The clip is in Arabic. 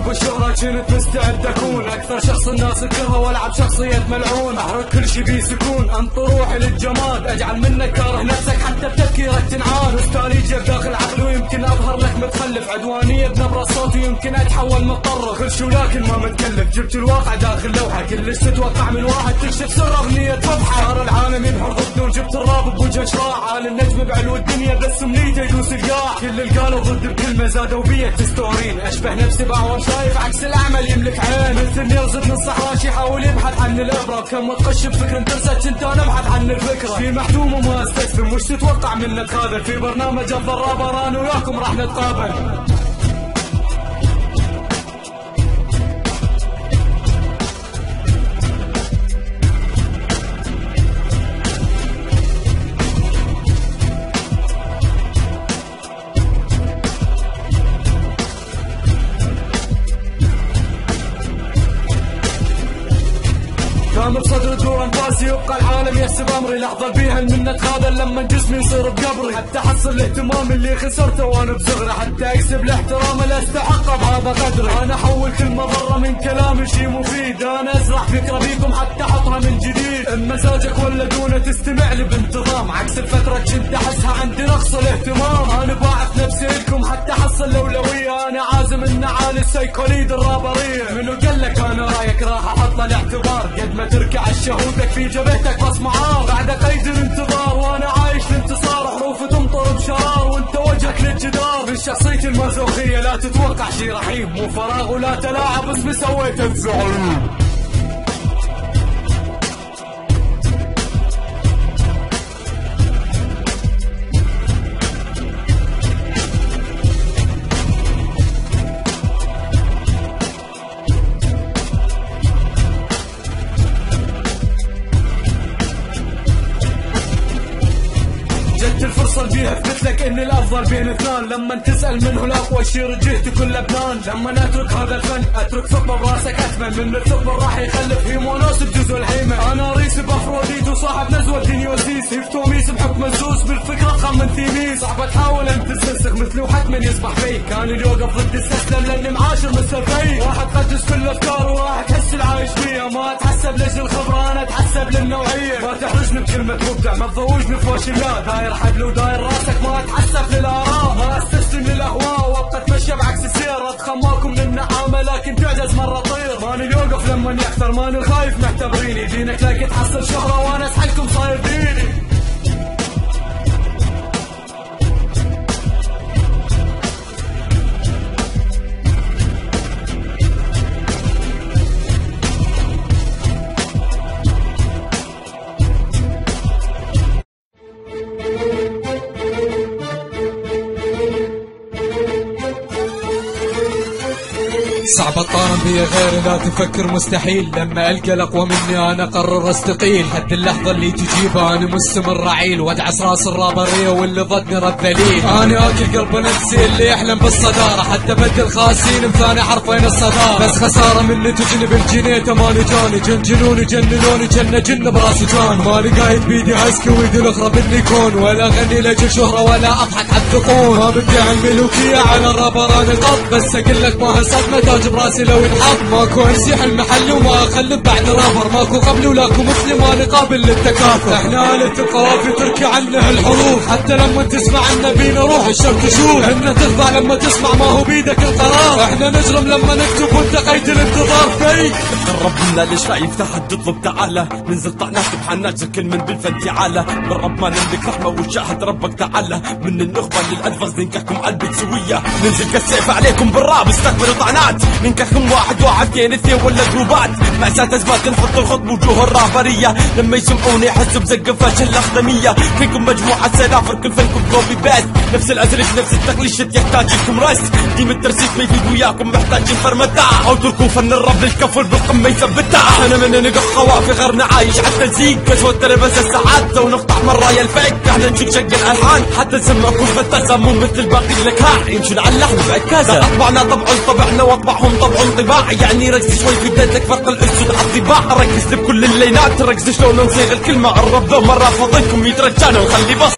حب الشهرة كنت مستعد اكون اكثر شخص الناس تكرهه والعب شخصية ملعون، احرق كل شي بيه سكون، انطر روحي للجماد، اجعل منك كاره نفسك حتى بتفكيرك تنعاد، استراتيجية بداخل عقلي ويمكن اظهر لك متخلف، عدوانية بنبرة صوتي يمكن اتحول متطرف، كل شي ولكن ما متكلف، جبت الواقع داخل لوحة، كلش تتوقع من واحد تكشف سر اغنية فضحة، صار العالم ينهر ضد نور، جبت الراب بوجه شراع، عال النجم بعلو الدنيا بس منيته يدوس القاع، كل اللي قالوا ضد بكلمة زادوا بيه تستورين، اشبه نفسي باعور شايف عكس الاعمى يملك عين، مثل يرصد من الصحراء يحاول يبحث عن الابره، كم تخش بفكر ترسل كنت انا ابحث عن الفكره، في محتوم وما استسلم، وش تتوقع من نتخاذل، في برنامج الضرابه انا وياكم راح نتقابل. كامل صدر دور انفاسي يبقى العالم يحسب امري، لحظه بيها المنة تخاذل لما جسمي يصير بقبري، حتى احصل الاهتمام اللي خسرته وانا بصغري، حتى اكسب الاحترام اللي استحقه بهذا قدري، انا احول كل مضره من كلامي شي مفيد، انا ازرع فكره بيكم حتى احطها من جديد، مزاجك ولا دونه تستمع لي بانتظام، عكس الفتره كنت احسها عندي نقص الاهتمام، انا باعث نفسي لكم حتى احصل الاولويه، انا عازم ان اعالي السيكوليد الرابريه، منو قال لك انا رايك راح احط له الاعتبار، قد ما تركع الشهودك في جبهتك بس معار، بعد قيد الانتظار وانا عايش الانتصار، حروف تمطر بشرار وانت وجهك للجدار، من شخصيتي المازوخيه لا تتوقع شي رحيم، مو فراغ ولا تلاعب اسمي سويت الزعيم. جت الفرصة اللي بيها اثبت لك اني الافضل بين اثنان، لما تسأل منه الاقوى شي رجعت كل لبنان، لما اترك هذا الفن اترك ثقبة براسك اثمن من الثقب راح يخلف هيمونوس بجزء الحيمة، انا ريس بافروديت وصاحب نزوة دينيوسيس، هيفتوميس بحكم مزوس بالفكرة تخمن ثيميس، صعب تحاول ان تستنسخ مثلي وحتما يصبح فيك، كان اللي يوقف ضد استسلم لاني معاشر مستر فيك، واحد قدس كل افكاره وراح تحس العايش فيها، ما اتحسب لاجل الخبرة انا اتحسب للنوعية، ما تحرجني بكلمة مبدع ما تضوجني في وش الله، داير حبل وداير راسك ما اتحسب للاراء، ما استسلم للاهواء وابقى اتمشى بعكس السير، اتخماكم من النعامة لكن تعجز مرة طير، ماني يوقف لما يكثر ماني الخايف معتبريني، دينك لاقي تحصل شهرة وانا اسحلكم صاير ديني. صعب اقارن بي غيري لا تفكر مستحيل، لما القى الاقوى مني انا قرر استقيل، حد اللحظه اللي تجيبها انا مستمر رعيل، وادعس راس الرابريه واللي ضدني رد ذليل، انا اكل قلب نفسي اللي يحلم بالصداره، حتى بدل خاسين بثاني حرفين الصداره، بس خساره مني تجني بالجنيته ماني جاني، جنجنوني جننوني جن براسي جان، ماني قايد بيدي هسكي ويدي الاخرى بالنيكون، ولا اغني لاجل شهره ولا اضحك حتقون، ما بدي عن الملوكيه على الرابراني قط، بس اقول لك ما هالصدمه تاج براسي لو ينحط، ماكو امسيح المحل وما اخلف بعد رابر، ماكو قبلي ولاكو مثلي ماني قابل للتكاثر، احنا آلة ثقافي تركي عنه الحروف، حتى لما تسمع عنا بينا روح الشر تشوف، احنا تخضع لما تسمع ما هو بيدك القرار، احنا نجرم لما نكتب وانت قيد الانتظار فيك، ربنا ليش خايف تحد تطلب تعالى، ننزل طعنات بحنات كل من بالفن تعالى، بالرب ما نملك رحمة وشاهد ربك تعالى، من النخبة للألفاظ ننكحكم قلبي سوية، ننزل كالسيف عليكم بالراب استقبلوا طعنات، ننكحكم واحد اثنين ولا جروبات، مأساة أزمات نحط الخط بوجوه الرهبرية، لما يسمعوني يحسوا بزقفة الأخدمية، فيكم مجموعة سنافر كل فنكم كوبي بيست، نفس الأزرق نفس التقليشة يحتاج لكم رست، تيم الترسيس ما يفيد وياكم محتاجين فرمتة، أو تركوا فن الرب للكفر بالقمة يثبتها، أنا من نقف خوافي غيرنا عايش حتى نزيد، كسوة تلبس الساعات لو نقطع مرة يا الفك، احنا نشق شق الألحان حتى نسمعكم فتاسة، مو مثل الباقي لك ها يمشون على اللحن بعكازة، أطبعنا طبع طبعنا وأطبعهم طبع طباع، يعني ركز شوي في بدايتك فرق الاسود على الطباع، ركز بكل اللينات ركز شلون نصيغ الكلمة، الرب ذو مرة فضلكم يترجانا ونخلي بص